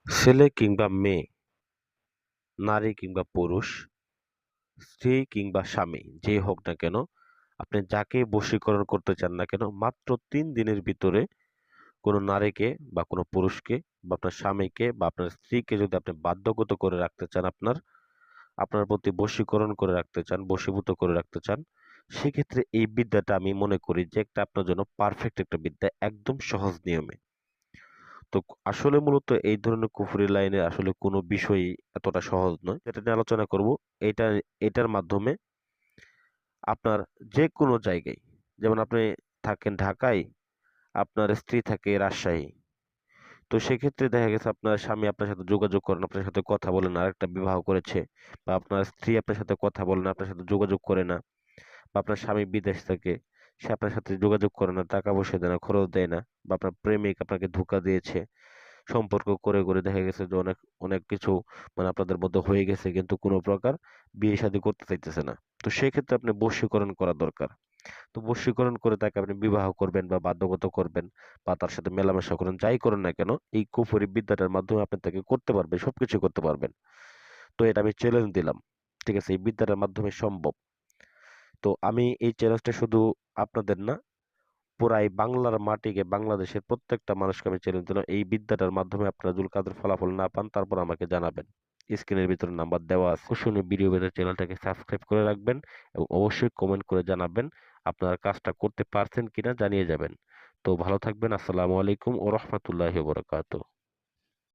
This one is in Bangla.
ছেলে কিংবা মেয়ে, নারী কিংবা পুরুষ, স্ত্রী কিংবা স্বামী, যেই হোক না কেন, আপনি যাকে বশীকরণ করতে চান না কেন, মাত্র ৩ দিনের ভিতরে কোনো নারীকে বা কোনো পুরুষকে বা আপনার স্বামীকে বা আপনার স্ত্রীকে যদি আপনি বাধ্যগত করে রাখতে চান, আপনার প্রতি বশীকরণ করে রাখতে চান, বশীভূত করে রাখতে চান, সেক্ষেত্রে এই বিদ্যাটা আমি মনে করি যে একটা আপনার জন্য পারফেক্ট একটা বিদ্যা, একদম সহজ নিয়মে। তো আসলে মূলত এই ধরনের কুফরি লাইনে আসলে কোনো বিষয়ই এতটা সহজ নয়। যেটা নিয়ে আলোচনা করব, এটা এটার মাধ্যমে আপনার যে কোনো জায়গায়, যেমন আপনি থাকেন ঢাকায়, আপনার স্ত্রী থাকে রাজশাহী, তো সেক্ষেত্রে দেখা গেছে আপনার স্বামী আপনার সাথে যোগাযোগ করেন, আপনার সাথে কথা বলেন, আরেকটা বিবাহ করেছে, বা আপনার স্ত্রী আপনার সাথে কথা বলেন, আপনার সাথে যোগাযোগ করে না, বা আপনার স্বামী বিদেশ থাকে, সে আপনার সাথে যোগাযোগ করে না, টাকা পয়সা দেয় না, খরচ দেয় না, বা আপনার প্রেমিক আপনাকে ধোঁকা দিয়েছে, সম্পর্ক করে করে দেখা গেছে যে অনেক অনেক কিছু মানে আপনাদের মধ্যে হয়ে গেছে, কিন্তু কোনো প্রকার বিয়ে শাদী করতে চাইতেছে না। তো সেক্ষেত্রে আপনি বশীকরণ করা দরকার। তো বশীকরণ করে তাকে আপনি বিবাহ করবেন বা বাধ্যগত করবেন, বা তার সাথে মেলামেশা করেন, যাই করেন না কেন, এই কুফরি বিদ্যাটার মাধ্যমে আপনি তাকে করতে পারবেন, সবকিছু করতে পারবেন। তো এটা আমি চ্যালেঞ্জ দিলাম, ঠিক আছে, এই বিদ্যাটার মাধ্যমে সম্ভব। তো আমি এই চ্যালেঞ্জটা শুধু আপনাদের না, পুরাই বাংলার মাটিকে, বাংলাদেশের প্রত্যেকটা মানুষকে আমি চ্যালেঞ্জ দিলাম, এই বিদ্যাটার মাধ্যমে আপনারা যদি কাজের ফলাফল না পান, তারপর আমাকে জানাবেন। স্ক্রিনের ভিতরে নাম্বার দেওয়া আছে, অবশ্যই ভিডিও পেতে চ্যানেলটাকে সাবস্ক্রাইব করে রাখবেন এবং অবশ্যই কমেন্ট করে জানাবেন আপনারা কাজটা করতে পারছেন কিনা, জানিয়ে যাবেন। তো ভালো থাকবেন। আসসালামু আলাইকুম ওয়া রাহমাতুল্লাহি ওয়া বারাকাতুহু।